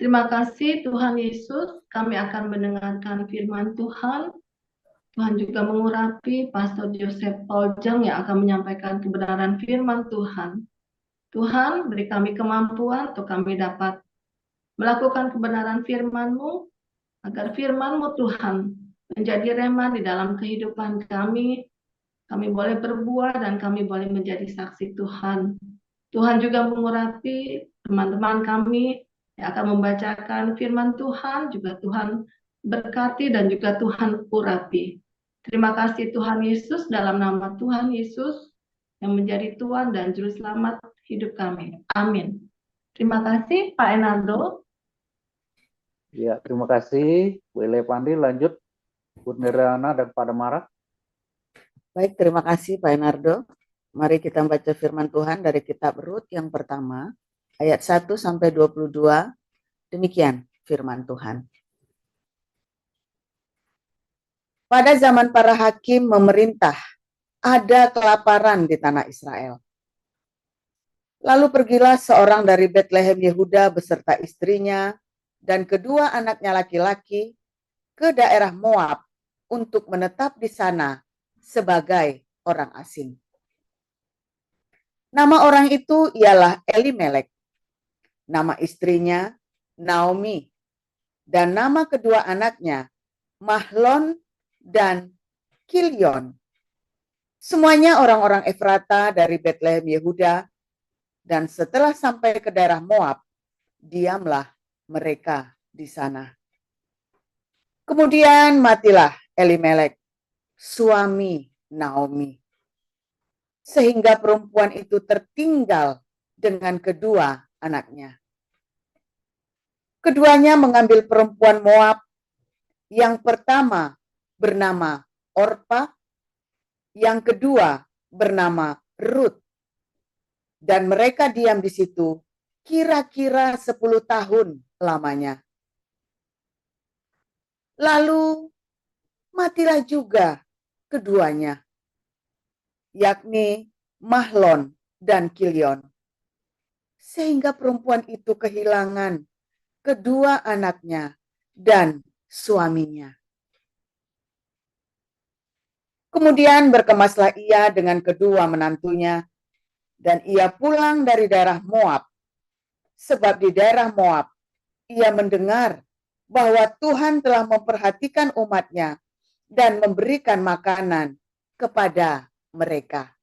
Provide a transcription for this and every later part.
Terima kasih Tuhan Yesus, kami akan mendengarkan firman Tuhan. Tuhan juga mengurapi Pastor Joseph Oljeng yang akan menyampaikan kebenaran firman Tuhan. Tuhan, beri kami kemampuan untuk kami dapat melakukan kebenaran firman-Mu, agar firman-Mu Tuhan menjadi rema di dalam kehidupan kami. Kami boleh berbuah dan kami boleh menjadi saksi Tuhan. Tuhan juga mengurapi teman-teman kami yang akan membacakan firman Tuhan, juga Tuhan berkati dan juga Tuhan urapi. Terima kasih Tuhan Yesus, dalam nama Tuhan Yesus yang menjadi Tuhan dan Juru Selamat hidup kami. Amin. Terima kasih Pak Enaldo. Ya, terima kasih Bu Elepandi. Lanjut Bu Nirana dan Pak Damara. Baik, terima kasih Pak Enardo. Mari kita membaca firman Tuhan dari kitab Rut yang pertama, ayat 1 sampai 22. Demikian firman Tuhan. Pada zaman para hakim memerintah, ada kelaparan di tanah Israel. Lalu pergilah seorang dari Betlehem Yehuda beserta istrinya dan kedua anaknya laki-laki ke daerah Moab untuk menetap di sana sebagai orang asing. Nama orang itu ialah Elimelek, nama istrinya Naomi, dan nama kedua anaknya Mahlon dan Kilion. Semuanya orang-orang Efrata dari Betlehem Yehuda, dan setelah sampai ke daerah Moab, diamlah mereka di sana. Kemudian matilah Elimelek, suami Naomi, sehingga perempuan itu tertinggal dengan kedua anaknya. Keduanya mengambil perempuan Moab, yang pertama bernama Orpa, yang kedua bernama Rut, dan mereka diam di situ kira-kira 10 tahun lamanya. Lalu matilah juga keduanya, yakni Mahlon dan Kilion, sehingga perempuan itu kehilangan kedua anaknya dan suaminya. Kemudian berkemaslah ia dengan kedua menantunya, dan ia pulang dari daerah Moab, sebab di daerah Moab ia mendengar bahwa Tuhan telah memperhatikan umatnya dan memberikan makanan kepada mereka.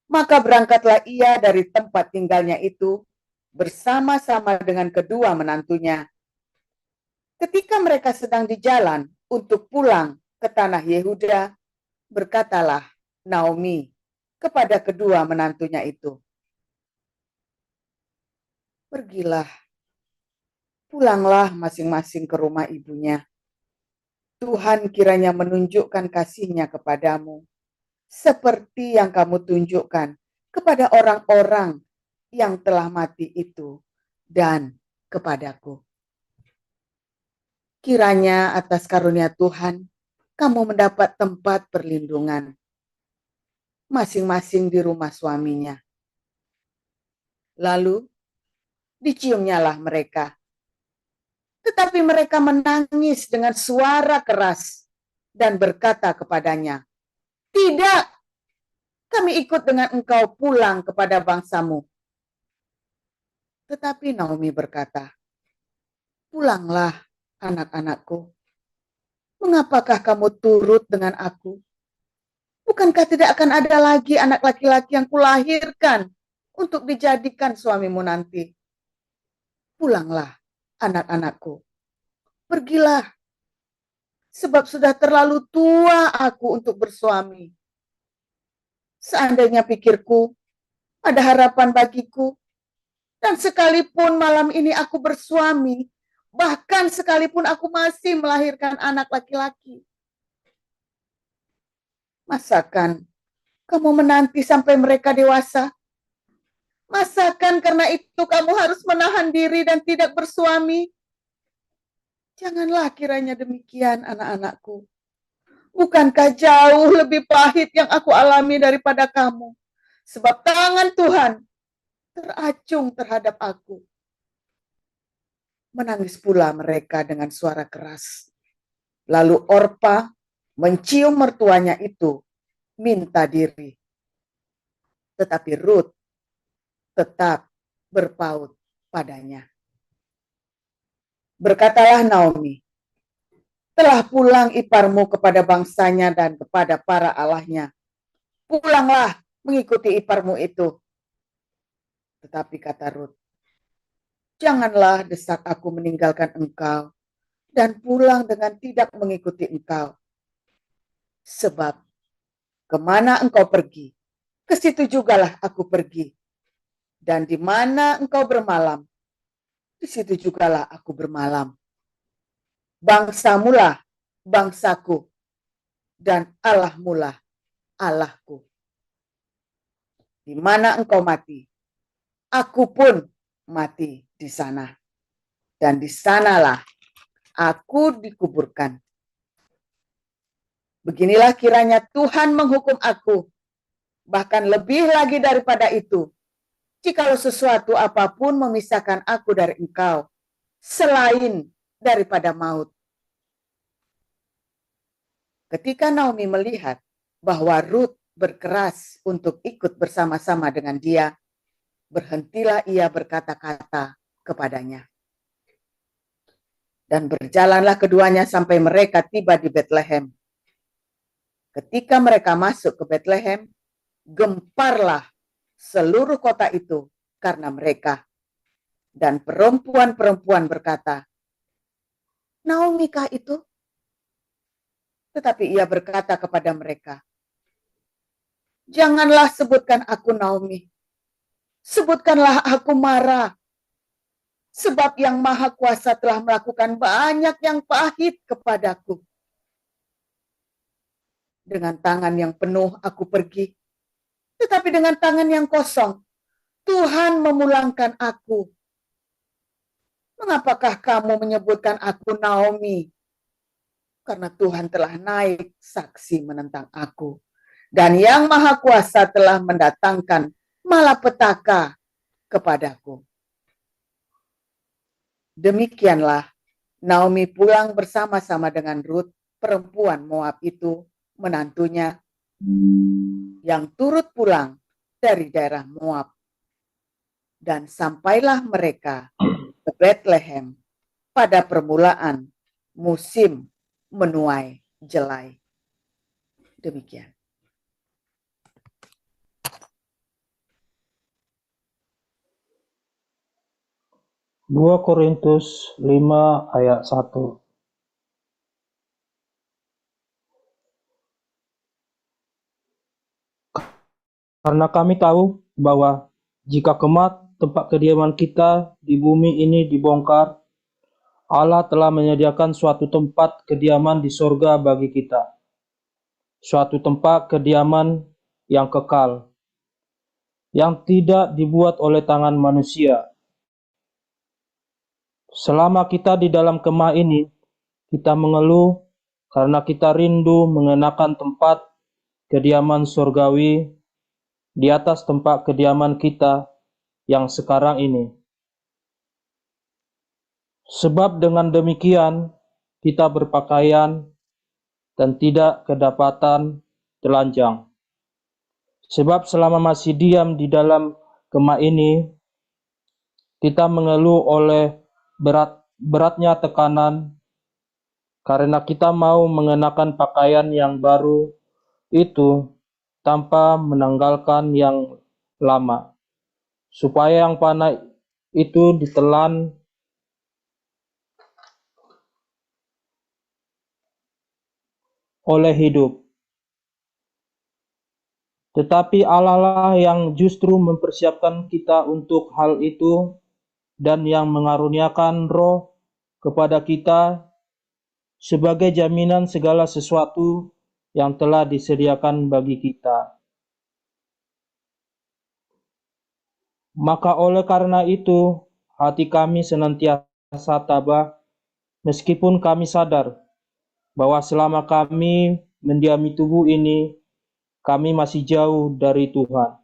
Maka berangkatlah ia dari tempat tinggalnya itu bersama-sama dengan kedua menantunya. Ketika mereka sedang di jalan untuk pulang ke tanah Yehuda, berkatalah Naomi kepada kedua menantunya itu, "Pergilah, pulanglah masing-masing ke rumah ibunya. Tuhan kiranya menunjukkan kasih-Nya kepadamu, seperti yang kamu tunjukkan kepada orang-orang yang telah mati itu dan kepadaku. Kiranya atas karunia Tuhan, kamu mendapat tempat perlindungan, masing-masing di rumah suaminya." Lalu diciumnyalah mereka. Tetapi mereka menangis dengan suara keras dan berkata kepadanya, "Tidak, kami ikut dengan engkau pulang kepada bangsamu." Tetapi Naomi berkata, "Pulanglah, anak-anakku. Mengapakah kamu turut dengan aku? Bukankah tidak akan ada lagi anak laki-laki yang kulahirkan untuk dijadikan suamimu nanti? Pulanglah, anak-anakku. Pergilah, sebab sudah terlalu tua aku untuk bersuami. Seandainya pikirku ada harapan bagiku, dan sekalipun malam ini aku bersuami, bahkan sekalipun aku masih melahirkan anak laki-laki, masakan kamu menanti sampai mereka dewasa? Masakan karena itu kamu harus menahan diri dan tidak bersuami? Janganlah kiranya demikian, anak-anakku. Bukankah jauh lebih pahit yang aku alami daripada kamu? Sebab tangan Tuhan teracung terhadap aku. Menangis pula mereka dengan suara keras. Lalu Orpa mencium mertuanya itu, minta diri. Tetapi Rut tetap berpaut padanya. Berkatalah Naomi, telah pulang iparmu kepada bangsanya dan kepada para allahnya. Pulanglah mengikuti iparmu itu. Tetapi kata Rut, janganlah desak aku meninggalkan engkau dan pulang dengan tidak mengikuti engkau. Sebab kemana engkau pergi, ke situ jugalah aku pergi. Dan di mana engkau bermalam, di situ jugalah aku bermalam. Bangsamulah bangsaku, dan Allahmulah Allahku. Di mana engkau mati, aku pun mati di sana. Dan di sanalah aku dikuburkan. Beginilah kiranya Tuhan menghukum aku, bahkan lebih lagi daripada itu, jikalau sesuatu apapun memisahkan aku dari engkau, selain daripada maut. Ketika Naomi melihat bahwa Rut berkeras untuk ikut bersama-sama dengan dia, berhentilah ia berkata-kata kepadanya. Dan berjalanlah keduanya sampai mereka tiba di Betlehem. Ketika mereka masuk ke Betlehem, gemparlah seluruh kota itu karena mereka. Dan perempuan-perempuan berkata, Naomi kah itu? Tetapi ia berkata kepada mereka, janganlah sebutkan aku Naomi. Sebutkanlah aku Mara. Sebab yang Maha Kuasa telah melakukan banyak yang pahit kepadaku. Dengan tangan yang penuh aku pergi. Tetapi dengan tangan yang kosong, Tuhan memulangkan aku. Mengapakah kamu menyebutkan aku Naomi? Karena Tuhan telah naik saksi menentang aku. Dan yang Maha Kuasa telah mendatangkan malapetaka kepadaku. Demikianlah Naomi pulang bersama-sama dengan Rut, perempuan Moab itu, menantunya, yang turut pulang dari daerah Moab. Dan sampailah mereka ke Betlehem pada permulaan musim menuai jelai. Demikian. Dua Korintus 5 ayat 1. Karena kami tahu bahwa jika kemat tempat kediaman kita di bumi ini dibongkar, Allah telah menyediakan suatu tempat kediaman di sorga bagi kita. Suatu tempat kediaman yang kekal, yang tidak dibuat oleh tangan manusia. Selama kita di dalam kemah ini, kita mengeluh karena kita rindu mengenakan tempat kediaman surgawi di atas tempat kediaman kita yang sekarang ini. Sebab dengan demikian kita berpakaian dan tidak kedapatan telanjang. Sebab selama masih diam di dalam kemah ini, kita mengeluh oleh beratnya tekanan karena kita mau mengenakan pakaian yang baru itu tanpa menanggalkan yang lama, supaya yang panah itu ditelan oleh hidup. Tetapi Allah lah yang justru mempersiapkan kita untuk hal itu dan yang mengaruniakan Roh kepada kita sebagai jaminan segala sesuatu yang telah disediakan bagi kita. Maka oleh karena itu, hati kami senantiasa tabah, meskipun kami sadar bahwa selama kami mendiami tubuh ini, kami masih jauh dari Tuhan.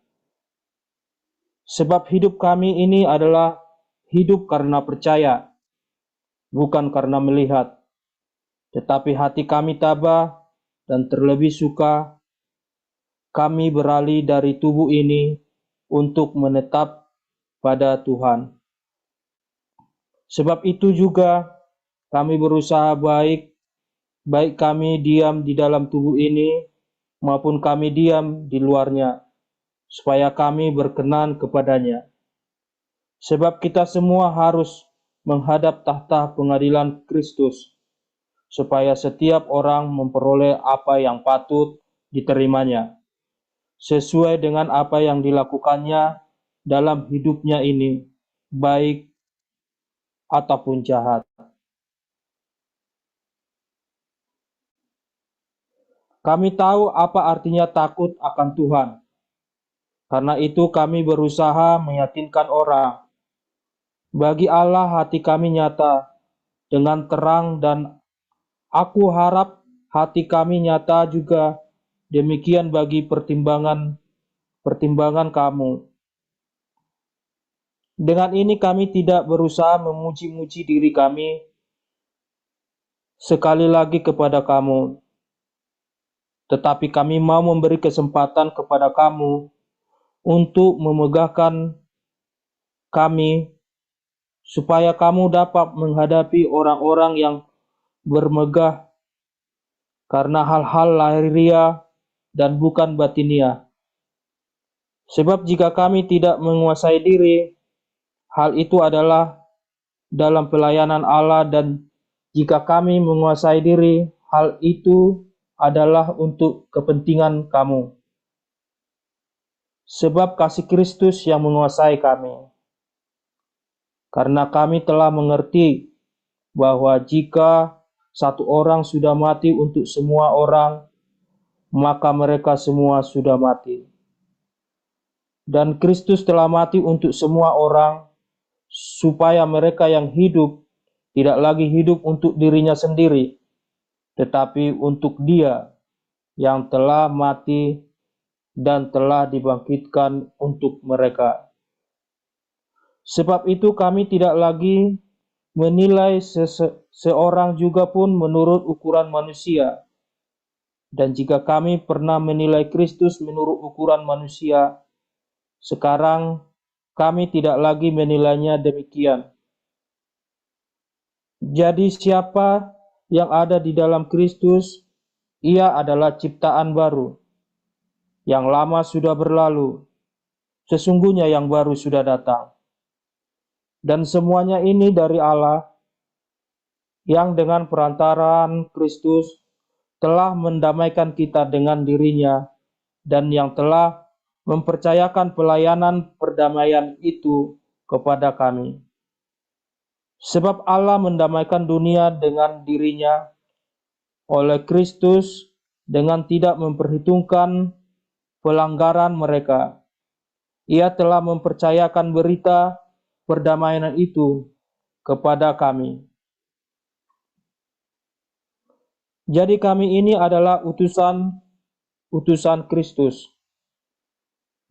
Sebab hidup kami ini adalah hidup karena percaya, bukan karena melihat, tetapi hati kami tabah dan terlebih suka kami beralih dari tubuh ini untuk menetap pada Tuhan. Sebab itu juga kami berusaha baik kami diam di dalam tubuh ini maupun kami diam di luarnya, supaya kami berkenan kepadanya. Sebab kita semua harus menghadap tahta pengadilan Kristus, supaya setiap orang memperoleh apa yang patut diterimanya, sesuai dengan apa yang dilakukannya dalam hidupnya ini, baik ataupun jahat. Kami tahu apa artinya takut akan Tuhan. Karena itu kami berusaha meyakinkan orang. Bagi Allah hati kami nyata dengan terang, dan aku harap hati kami nyata juga demikian bagi pertimbangan kamu. Dengan ini kami tidak berusaha memuji-muji diri kami sekali lagi kepada kamu, tetapi kami mau memberi kesempatan kepada kamu untuk memegahkan kami, supaya kamu dapat menghadapi orang-orang yang bermegah karena hal-hal lahiriah dan bukan batiniah. Sebab jika kami tidak menguasai diri, hal itu adalah dalam pelayanan Allah, dan jika kami menguasai diri, hal itu adalah untuk kepentingan kamu. Sebab kasih Kristus yang menguasai kami. Karena kami telah mengerti bahwa jika satu orang sudah mati untuk semua orang, maka mereka semua sudah mati. Dan Kristus telah mati untuk semua orang, supaya mereka yang hidup tidak lagi hidup untuk dirinya sendiri, tetapi untuk Dia yang telah mati dan telah dibangkitkan untuk mereka. Sebab itu kami tidak lagi menilai seorang juga pun menurut ukuran manusia. Dan jika kami pernah menilai Kristus menurut ukuran manusia, sekarang kami tidak lagi menilainya demikian. Jadi siapa yang ada di dalam Kristus, ia adalah ciptaan baru. Yang lama sudah berlalu, sesungguhnya yang baru sudah datang. Dan semuanya ini dari Allah, yang dengan perantaraan Kristus telah mendamaikan kita dengan dirinya, dan yang telah mempercayakan pelayanan perdamaian itu kepada kami. Sebab Allah mendamaikan dunia dengan dirinya oleh Kristus, dengan tidak memperhitungkan pelanggaran mereka. Ia telah mempercayakan berita perdamaian itu kepada kami. Jadi kami ini adalah utusan Kristus.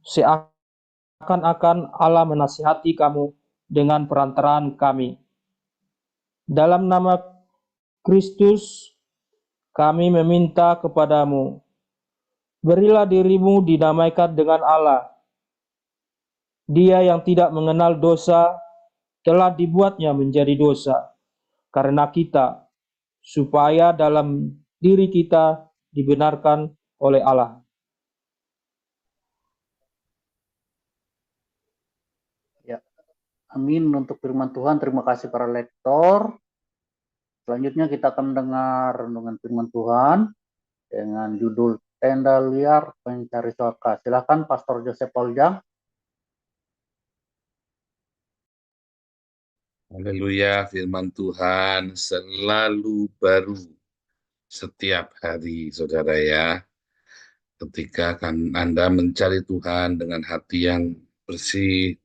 Seakan-akan Allah menasihati kamu dengan perantaraan kami. Dalam nama Kristus, kami meminta kepadamu, berilah dirimu didamaikan dengan Allah. Dia yang tidak mengenal dosa telah dibuatnya menjadi dosa karena kita, supaya dalam diri kita dibenarkan oleh Allah. Ya, amin untuk firman Tuhan. Terima kasih para lektor. Selanjutnya kita akan mendengar renungan firman Tuhan dengan judul Tenda Liar Pencari Sorga. Silakan Pastor Joseph Poljang. Haleluya, firman Tuhan selalu baru setiap hari, saudara ya. Ketika Anda mencari Tuhan dengan hati yang bersih,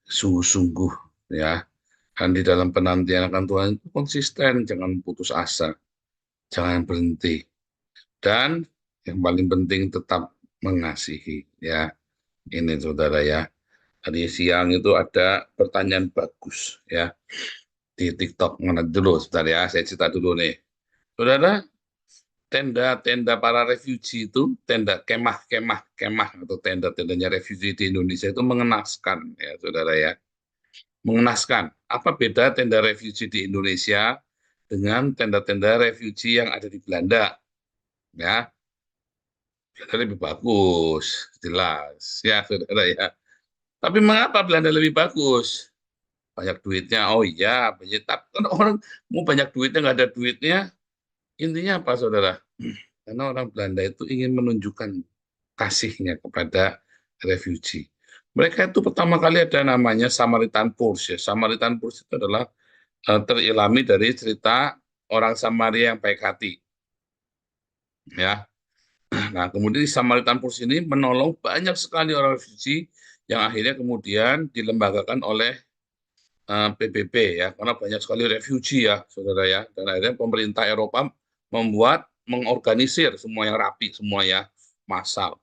sungguh-sungguh ya, dan di dalam penantian akan Tuhan konsisten, jangan putus asa, jangan berhenti, dan yang paling penting tetap mengasihi ya. Ini saudara ya. Tadi siang itu ada pertanyaan bagus ya. di TikTok. Mana dulu, sebentar ya, saya cerita dulu nih. Saudara, tenda-tenda para refugee itu, tenda kemah atau tenda-tendanya refugee di Indonesia itu mengenaskan, ya saudara ya. Mengenaskan. Apa beda tenda refugee di Indonesia dengan tenda-tenda refugee yang ada di Belanda? Ya, Belanda lebih bagus, jelas, ya saudara ya. Tapi mengapa Belanda lebih bagus? Banyak duitnya. Oh iya, banyak. Tapi kan orang mau banyak duitnya nggak ada duitnya. Intinya apa, saudara? Karena orang Belanda itu ingin menunjukkan kasihnya kepada refugee. Mereka itu pertama kali ada namanya Samaritan Purse. Ya. Samaritan Purse itu adalah terilhami dari cerita orang Samaria yang baik hati. Ya, nah kemudian di Samaritan Purse ini menolong banyak sekali orang refugee yang akhirnya kemudian dilembagakan oleh PBB ya, karena banyak sekali refugee ya, saudara ya, dan akhirnya pemerintah Eropa mengorganisir semua yang rapi, semua ya, massal,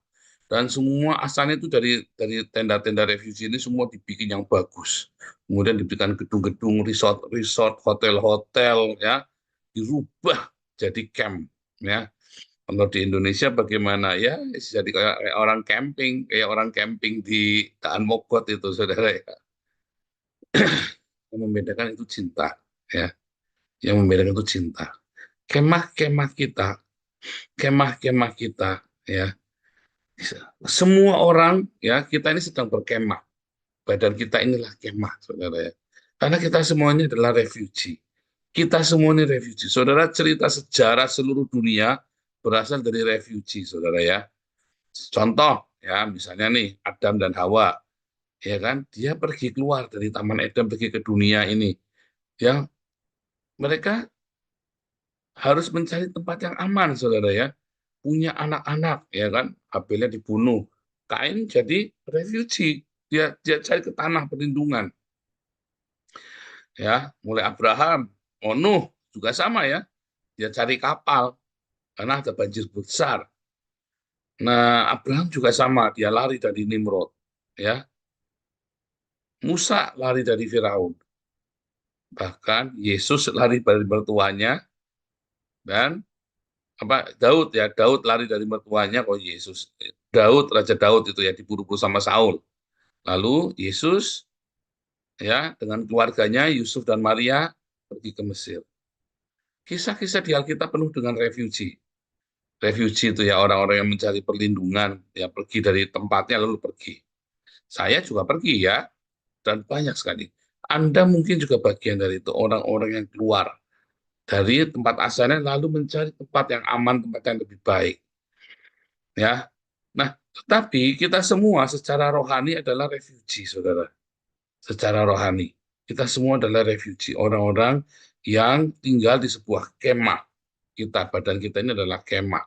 dan semua asalnya itu dari tenda-tenda refugee ini semua dibikin yang bagus, kemudian diberikan gedung-gedung, resort, hotel-hotel ya, dirubah jadi camp ya. Kalau di Indonesia bagaimana ya, jadi kayak orang camping di Daan Mogot itu, saudara ya. Yang membedakan itu cinta, ya. Yang membedakan itu cinta. Kemah-kemah kita, ya. Semua orang, ya, kita ini sedang berkemah. Badan kita inilah kemah, saudara ya. Karena kita semuanya adalah refugee. Kita semua ini refugee. Saudara, cerita sejarah seluruh dunia berasal dari refugee, saudara ya. Contoh, ya, misalnya nih Adam dan Hawa, ya kan? Dia pergi keluar dari Taman Eden, pergi ke dunia ini. Ya, mereka harus mencari tempat yang aman, saudara ya. Punya anak-anak, ya kan? Habilnya dibunuh. Kain jadi refugee. Dia cari ke tanah perlindungan. Ya, mulai Abraham, Nuh juga sama ya. Dia cari kapal karena ada banjir besar. Nah, Abraham juga sama, dia lari dari Nimrod, ya. Musa lari dari Firaun. Bahkan Yesus lari dari mertuanya dan Daud ya, Daud lari dari mertuanya kok Yesus. Raja Daud itu ya diburu-buru sama Saul. Lalu Yesus ya dengan keluarganya Yusuf dan Maria pergi ke Mesir. Kisah-kisah di Alkitab penuh dengan refugee. Refugee itu ya orang-orang yang mencari perlindungan, ya pergi dari tempatnya lalu pergi. Saya juga pergi ya, dan banyak sekali. Anda mungkin juga bagian dari itu, orang-orang yang keluar dari tempat asalnya lalu mencari tempat yang aman, tempat yang lebih baik. Ya. Nah, tetapi kita semua secara rohani adalah refugee, saudara. Secara rohani. Kita semua adalah refugee, orang-orang yang tinggal di sebuah kemah. Badan kita ini adalah kemah.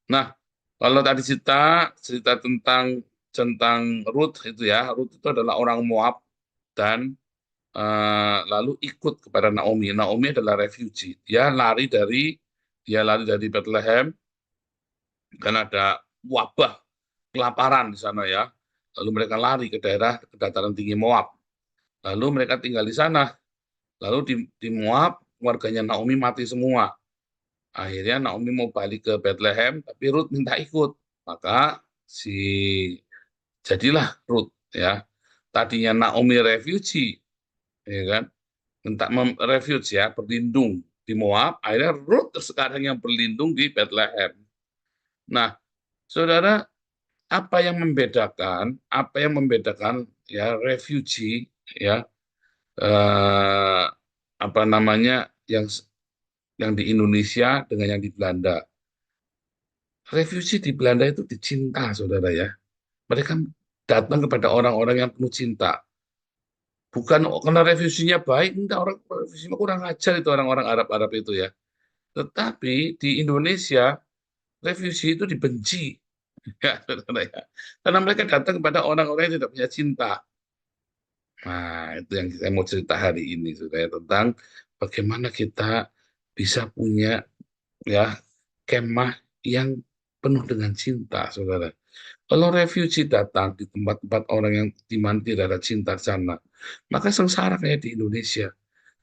Nah, kalau tadi cerita tentang Ruth itu ya, Ruth itu adalah orang Moab dan lalu ikut kepada Naomi. Naomi adalah refugee. Dia lari dari Bethlehem karena ada wabah kelaparan di sana ya. Lalu mereka lari ke daerah dataran tinggi Moab. Lalu mereka tinggal di sana. Lalu di Moab warganya Naomi mati semua. Akhirnya Naomi mau balik ke Bethlehem, tapi Ruth minta ikut. Maka jadilah Ruth ya. Tadinya Naomi refugee, ya kan? Minta refugee ya, berlindung di Moab. Akhirnya Ruth sekarang yang berlindung di Bethlehem. Nah, saudara, apa yang membedakan ya refugee ya yang di Indonesia dengan yang di Belanda. Refugee di Belanda itu dicinta, saudara ya. Mereka datang kepada orang-orang yang penuh cinta. Bukan karena refugee-nya baik, enggak, orang refugee kurang ajar itu orang-orang Arab-Arab itu ya. Tetapi di Indonesia refugee itu dibenci. Ya, saudara ya. Karena mereka datang kepada orang-orang yang tidak punya cinta. Nah, itu yang saya mau cerita hari ini, saudara, tentang bagaimana kita bisa punya ya kemah yang penuh dengan cinta, saudara. Kalau refugee datang di tempat-tempat orang yang di mana tidak ada cinta sana, maka sengsara kayak di Indonesia.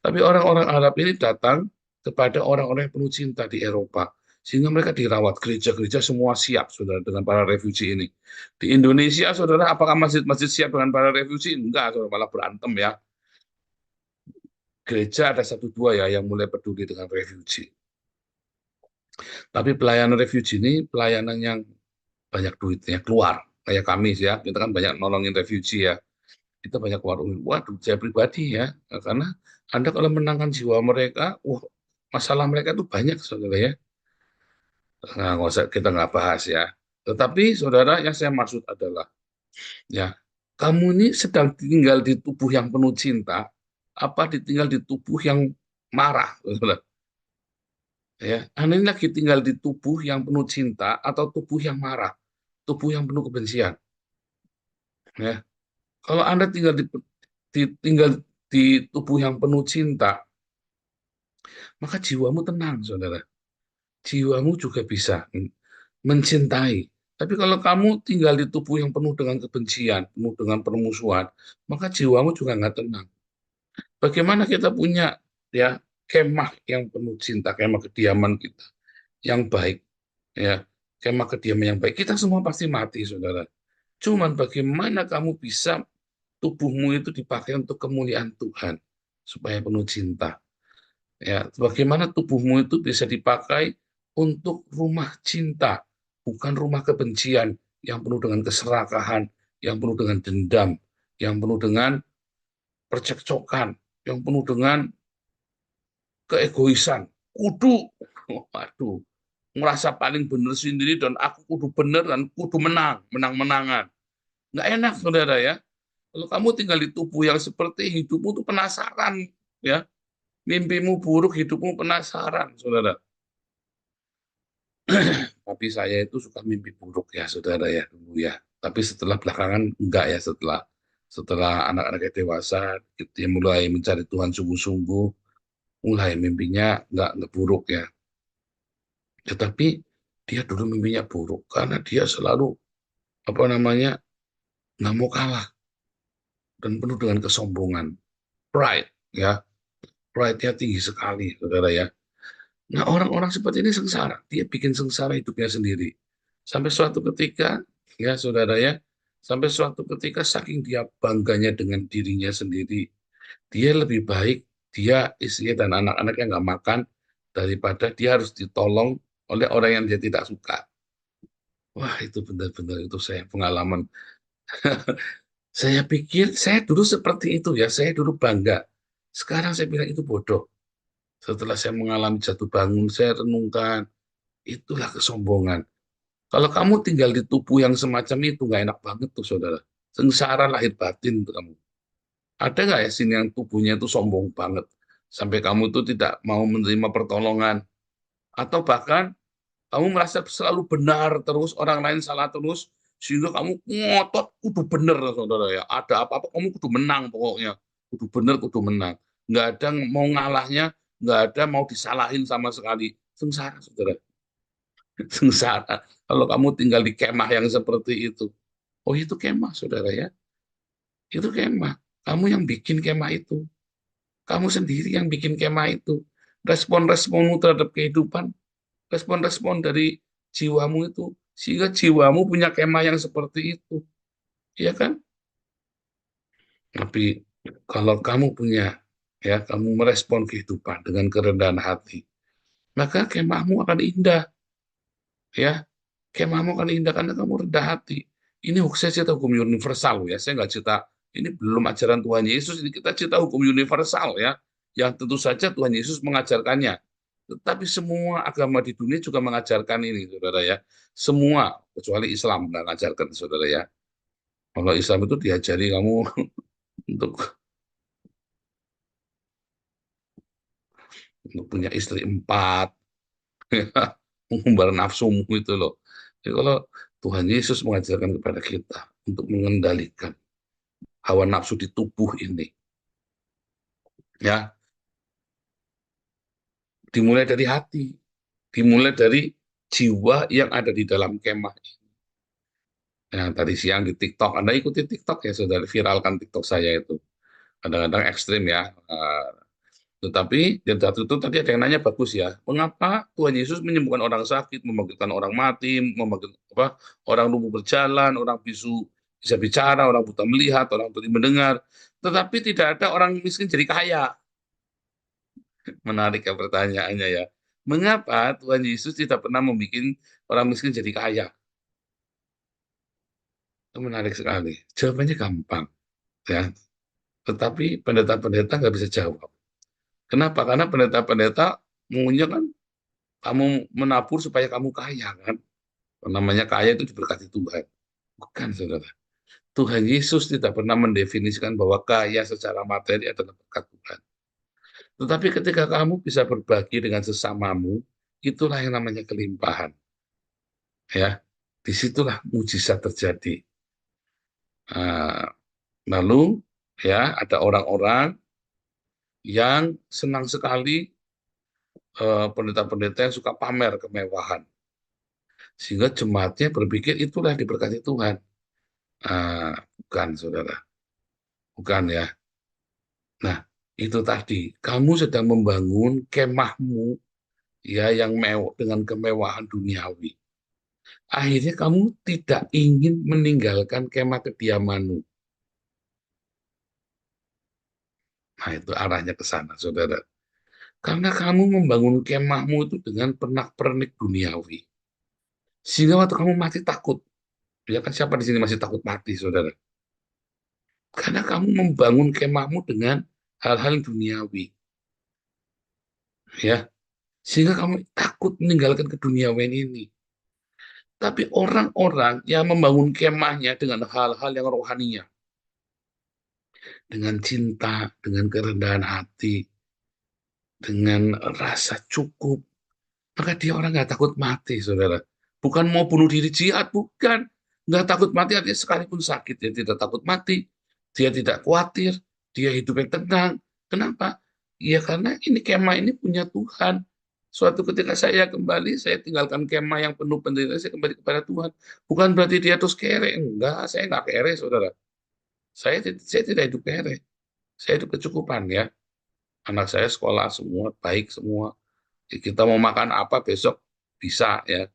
Tapi orang-orang Arab ini datang kepada orang-orang yang penuh cinta di Eropa. Sehingga mereka dirawat, gereja-gereja semua siap, saudara, dengan para refugee ini. Di Indonesia, saudara, apakah masjid-masjid siap dengan para refugee? Enggak, saudara, malah berantem ya. Gereja ada satu dua ya yang mulai peduli dengan refugee. Tapi pelayanan refugee ini pelayanan yang banyak duitnya keluar. Kayak kami sih ya, kita kan banyak nolongin refugee ya. Kita banyak keluar uang. Waduh, saya pribadi ya, karena Anda kalau menangkan jiwa mereka, wah, masalah mereka itu banyak, saudara ya. Nah, nggak usah, kita nggak bahas ya. Tetapi saudara, yang saya maksud adalah, ya, kamu ini sedang tinggal di tubuh yang penuh cinta, apa ditinggal di tubuh yang marah, saudara? Ya, Anda ini lagi tinggal di tubuh yang penuh cinta atau tubuh yang marah, tubuh yang penuh kebencian. Ya, kalau Anda tinggal di tubuh yang penuh cinta, maka jiwamu tenang, saudara. Jiwamu juga bisa mencintai. Tapi kalau kamu tinggal di tubuh yang penuh dengan kebencian, penuh dengan permusuhan, maka jiwamu juga nggak tenang. Bagaimana kita punya ya kemah yang penuh cinta, kemah kediaman kita yang baik, ya kemah kediaman yang baik. Kita semua pasti mati, saudara. Cuman bagaimana kamu bisa tubuhmu itu dipakai untuk kemuliaan Tuhan supaya penuh cinta. Ya, bagaimana tubuhmu itu bisa dipakai untuk rumah cinta, bukan rumah kebencian yang penuh dengan keserakahan, yang penuh dengan dendam, yang penuh dengan percekcokan, yang penuh dengan keegoisan. Kudu, waduh, merasa paling benar sendiri dan aku kudu benar dan kudu menang, menang-menangan. Nggak enak, saudara ya. Kalau kamu tinggal di tubuh yang seperti hidupmu tuh penasaran, ya. Mimpimu buruk, hidupmu penasaran, saudara. Tapi saya itu suka mimpi buruk ya, saudara ya, dulu ya. Tapi setelah belakangan enggak ya, setelah anak-anaknya dewasa, dia mulai mencari Tuhan sungguh-sungguh, mulai mimpinya enggak buruk ya. Tetapi dia dulu mimpinya buruk karena dia selalu apa namanya nggak mau kalah dan penuh dengan kesombongan, pride ya, pride-nya tinggi sekali, saudara ya. Nah, orang-orang seperti ini sengsara. Dia bikin sengsara hidupnya sendiri. Sampai suatu ketika, ya saudara ya, sampai suatu ketika saking dia bangganya dengan dirinya sendiri, dia lebih baik dia, istrinya dan anak-anaknya nggak makan daripada dia harus ditolong oleh orang yang dia tidak suka. Wah, itu benar-benar itu saya pengalaman. Saya pikir saya dulu seperti itu ya, saya dulu bangga. Sekarang saya bilang itu bodoh. Setelah saya mengalami jatuh bangun, saya renungkan, itulah kesombongan. Kalau kamu tinggal di tubuh yang semacam itu, nggak enak banget tuh, saudara. Sengsara lahir batin tuh kamu. Ada nggak ya sini yang tubuhnya itu sombong banget? Sampai kamu itu tidak mau menerima pertolongan. Atau bahkan kamu merasa selalu benar terus, orang lain salah terus, sehingga kamu ngotot kudu bener, saudara ya. Ada apa-apa kamu kudu menang pokoknya. Kudu bener, kudu menang. Nggak ada mau ngalahnya, nggak ada mau disalahin sama sekali. Sengsara, saudara. Sengsara. Kalau kamu tinggal di kemah yang seperti itu. Oh, itu kemah, saudara ya. Itu kemah. Kamu yang bikin kemah itu. Kamu sendiri yang bikin kemah itu. Respon-responmu terhadap kehidupan, respon-respon dari jiwamu itu. Sehingga jiwamu punya kemah yang seperti itu. Iya kan? Tapi kalau kamu punya, ya, kamu merespon kehidupan dengan kerendahan hati, maka kemahmu akan indah. Ya, kemahmu akan indah karena kamu rendah hati. Ini saya cerita hukum universal ya. Saya nggak cerita, ini belum ajaran Tuhan Yesus. Ini kita cerita hukum universal ya. Yang tentu saja Tuhan Yesus mengajarkannya. Tetapi semua agama di dunia juga mengajarkan ini, saudara ya. Semua, kecuali Islam nggak mengajarkan, saudara ya. Kalau Islam itu diajari kamu untuk punya istri 4, mengumbar nafsumu itu loh. Jadi kalau Tuhan Yesus mengajarkan kepada kita untuk mengendalikan hawa nafsu di tubuh ini, ya, dimulai dari hati, dimulai dari jiwa yang ada di dalam kemah. Nah, tadi siang di TikTok, Anda ikuti TikTok ya, saudara, viralkan TikTok saya itu. Kadang-kadang ekstrim ya. Tetapi yang satu itu tadi ada yang nanya bagus ya, mengapa Tuhan Yesus menyembuhkan orang sakit, membangkitkan orang mati, orang lumpuh berjalan, orang bisu bisa bicara, orang buta melihat, orang tuli mendengar, tetapi tidak ada orang miskin jadi kaya. Menarik ya pertanyaannya ya. Mengapa Tuhan Yesus tidak pernah membuat orang miskin jadi kaya? Itu menarik sekali. Jawabannya gampang, ya. Tetapi pendeta-pendeta nggak bisa jawab. Kenapa? Karena pendeta-pendeta maunya kan kamu menabur supaya kamu kaya kan. Namanya kaya itu diberkati Tuhan. Bukan, saudara. Tuhan Yesus tidak pernah mendefinisikan bahwa kaya secara materi adalah berkat Tuhan. Tetapi ketika kamu bisa berbagi dengan sesamamu, itulah yang namanya kelimpahan. Ya, disitulah mujizat terjadi. Lalu ya ada orang-orang yang senang sekali pendeta-pendeta yang suka pamer kemewahan, sehingga jemaatnya berpikir itulah diberkati Tuhan. Bukan, saudara, bukan ya. Nah, itu tadi kamu sedang membangun kemahmu ya yang mewah dengan kemewahan duniawi. Akhirnya kamu tidak ingin meninggalkan kemah kediamanmu. Nah, itu arahnya ke sana, saudara. Karena kamu membangun kemahmu itu dengan pernak-pernik duniawi. Sehingga waktu kamu mati takut. Ya kan siapa di sini masih takut mati, saudara? Karena kamu membangun kemahmu dengan hal-hal duniawi. Ya, sehingga kamu takut meninggalkan keduniawian ini. Tapi orang-orang yang membangun kemahnya dengan hal-hal yang rohaninya, dengan cinta, dengan kerendahan hati, dengan rasa cukup, maka dia orang nggak takut mati, saudara. Bukan mau bunuh diri jihad, bukan. Nggak takut mati artinya sekalipun sakit, dia tidak takut mati. Dia tidak khawatir, dia hidup yang tenang. Kenapa? Ya karena ini kemah ini punya Tuhan. Suatu ketika saya kembali, saya tinggalkan kemah yang penuh penderitaan, saya kembali kepada Tuhan. Bukan berarti dia terus kere. Enggak, saya enggak kere, saudara. Saya tidak hidup kere. Saya hidup kecukupan ya. Anak saya sekolah semua, baik semua. Kita mau makan apa besok bisa ya.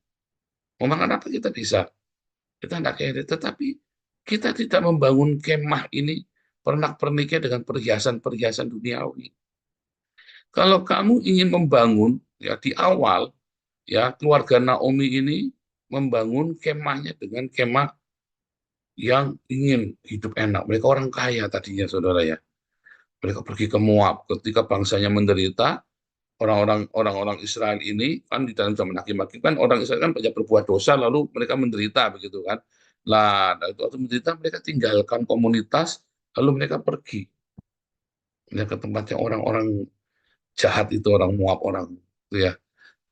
Mau makan apa kita bisa. Kita enggak kere. Tetapi kita tidak membangun kemah ini pernak-perniknya dengan perhiasan-perhiasan duniawi. Kalau kamu ingin membangun ya di awal ya keluarga Naomi ini membangun kemahnya dengan kemah yang ingin hidup enak. Mereka orang kaya tadinya, saudara ya. Mereka pergi ke Moab ketika bangsanya menderita. Orang-orang Israel ini kan di dalam zaman Hakim-Hakim kan orang Israel kan banyak berbuat dosa lalu mereka menderita begitu kan. Nah, itu waktu menderita mereka tinggalkan komunitas lalu mereka pergi. Mereka ke tempatnya orang-orang jahat itu, orang Moab, orang itu ya.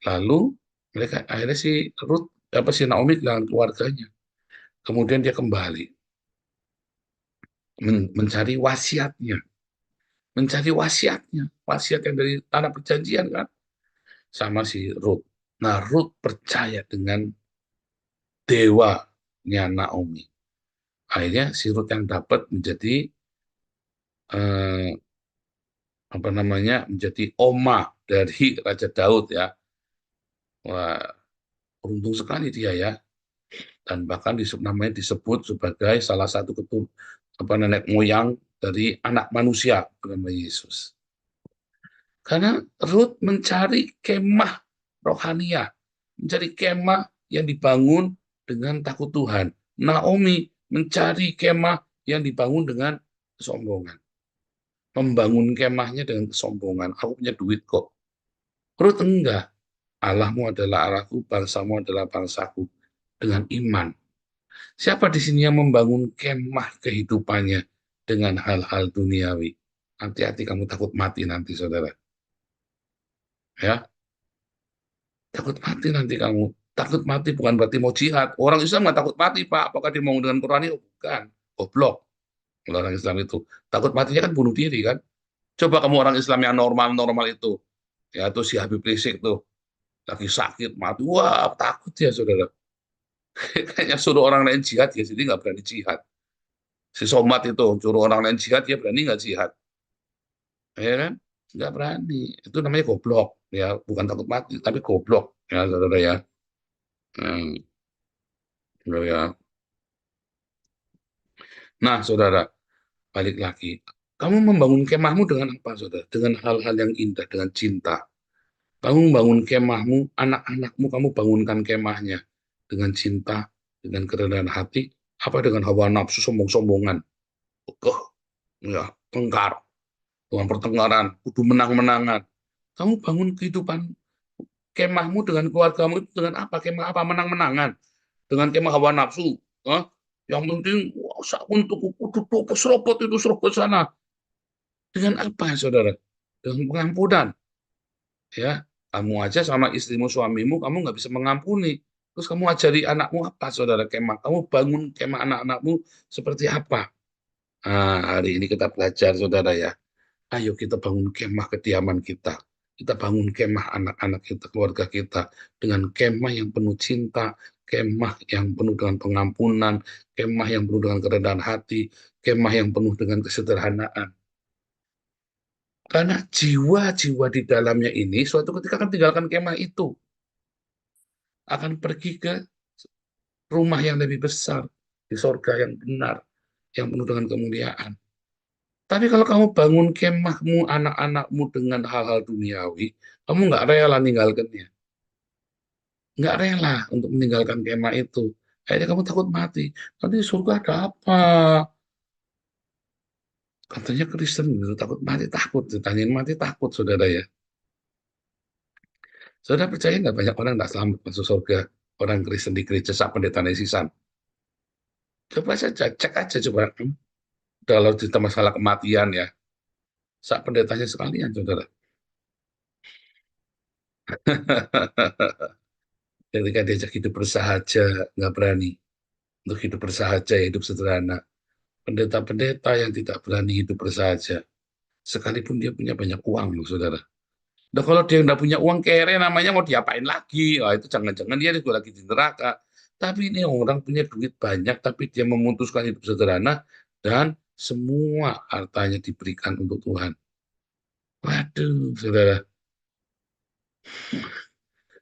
Lalu mereka akhirnya si Naomi dengan keluarganya. Kemudian dia kembali mencari wasiatnya. Wasiat yang dari tanah perjanjian kan, sama si Ruth. Nah, Ruth percaya dengan dewanya Naomi. Akhirnya si Ruth yang dapat menjadi menjadi oma dari Raja Daud ya. Wah, beruntung sekali dia ya. Dan bahkan namanya disebut sebagai salah satu nenek moyang dari anak manusia bernama Yesus. Karena Ruth mencari kemah rohania, mencari kemah yang dibangun dengan takut Tuhan. Naomi mencari kemah yang dibangun dengan kesombongan. Membangun kemahnya dengan kesombongan. Aku punya duit kok. Ruth enggak. Allahmu adalah Allahku, bangsamu adalah bangsaku. Dengan iman. Siapa di sini yang membangun kemah kehidupannya dengan hal-hal duniawi? Hati-hati kamu takut mati nanti, saudara. Ya, takut mati nanti kamu. Takut mati bukan berarti mau jihad. Orang Islam nggak takut mati, Pak. Apakah dia mau dengan Quran itu? Bukan. Goblok. Orang Islam itu. Takut matinya kan bunuh diri kan. Coba kamu orang Islam yang normal-normal itu. Ya, tuh si Habib Rizik tuh. Lagi sakit, mati. Wah, takut ya, saudara. Kayaknya suruh orang lain jihad, ya jadi nggak berani jihad. Si Somad itu, suruh orang lain jihad, dia berani nggak jihad. Ya kan? nggak berani. Itu namanya goblok, ya, bukan takut mati, tapi goblok, ya, saudara ya. Hmm, ya. Nah, saudara, balik lagi. Kamu membangun kemahmu dengan apa, saudara? Dengan hal-hal yang indah, dengan cinta. Kamu membangun kemahmu, anak-anakmu, kamu bangunkan kemahnya dengan cinta, dengan kerendahan hati, apa dengan hawa nafsu, sombong-sombongan, kekeh, ya, tengkar, dengan pertengkaran, kudu menang-menangan. Kamu bangun kehidupan kemahmu dengan keluargamu itu dengan apa? Kemah apa? Menang-menangan. Dengan kemah hawa nafsu. Hah? Yang penting, wah, untuk kudu serobot itu, serobot sana. Dengan apa, saudara? Dengan pengampunan. Ya, kamu aja sama istrimu, suamimu, kamu nggak bisa mengampuni. Terus kamu ajari anakmu apa, saudara? Kemah. Kamu bangun kemah anak-anakmu seperti apa? Nah, hari ini kita belajar, saudara ya. Ayo kita bangun kemah kediaman kita. Kita bangun kemah anak-anak kita, keluarga kita. Dengan kemah yang penuh cinta, kemah yang penuh dengan pengampunan, kemah yang penuh dengan kerendahan hati, kemah yang penuh dengan kesederhanaan. Karena jiwa-jiwa di dalamnya ini suatu ketika akan tinggalkan kemah itu. Akan pergi ke rumah yang lebih besar, di sorga yang benar, yang penuh dengan kemuliaan. Tapi kalau kamu bangun kemahmu, anak-anakmu dengan hal-hal duniawi, kamu nggak rela meninggalkannya. Nggak rela untuk meninggalkan kemah itu. Akhirnya kamu takut mati. Nanti di surga ada apa? Katanya Kristen gitu, takut mati, takut. Ditanyain mati, takut, saudara ya. Saudara percaya nggak banyak orang nggak selamat masuk surga? Orang Kristen di gereja saat pendeta Nesisan. Coba saja, cek aja coba. Kalau cerita masalah kematian ya, saat pendetanya sekalian, saudara. Ketika diajak hidup bersahaja, nggak berani. Untuk hidup bersahaja, hidup sederhana. Pendeta-pendeta yang tidak berani hidup bersahaja, sekalipun dia punya banyak uang, loh, saudara. Nah, kalau dia nggak punya uang kere, namanya mau diapain lagi? Wah, itu jangan-jangan dia juga lagi di neraka. Tapi ini orang punya duit banyak, tapi dia memutuskan hidup sederhana, dan semua hartanya diberikan untuk Tuhan. Waduh, saudara.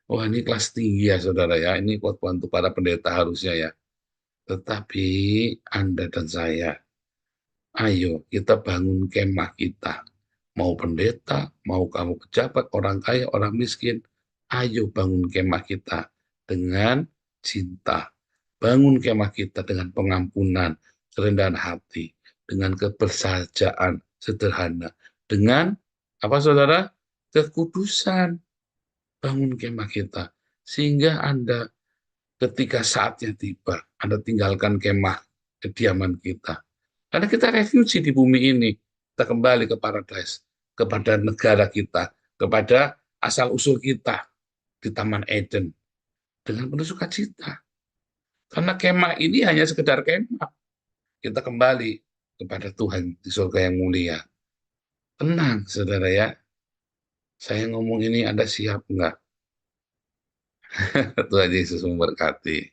Wah, ini kelas tinggi ya, saudara ya. Ini buat untuk para pendeta harusnya ya. Tetapi Anda dan saya, ayo kita bangun kemah kita. Mau pendeta, mau kamu pejabat, orang kaya, orang miskin, ayo bangun kemah kita dengan cinta. Bangun kemah kita dengan pengampunan, kerendahan hati, dengan kebersahajaan sederhana, dengan apa, saudara? Kekudusan. Bangun kemah kita sehingga Anda ketika saatnya tiba, Anda tinggalkan kemah kediaman kita. Karena kita refuge di bumi ini, kita kembali ke paradise, kepada negara kita, kepada asal-usul kita di Taman Eden, dengan penuh sukacita. Karena kemah ini hanya sekedar kemah. Kita kembali kepada Tuhan di surga yang mulia. Tenang, saudara ya. Saya ngomong ini Anda siap enggak? Tuhan Yesus memberkati.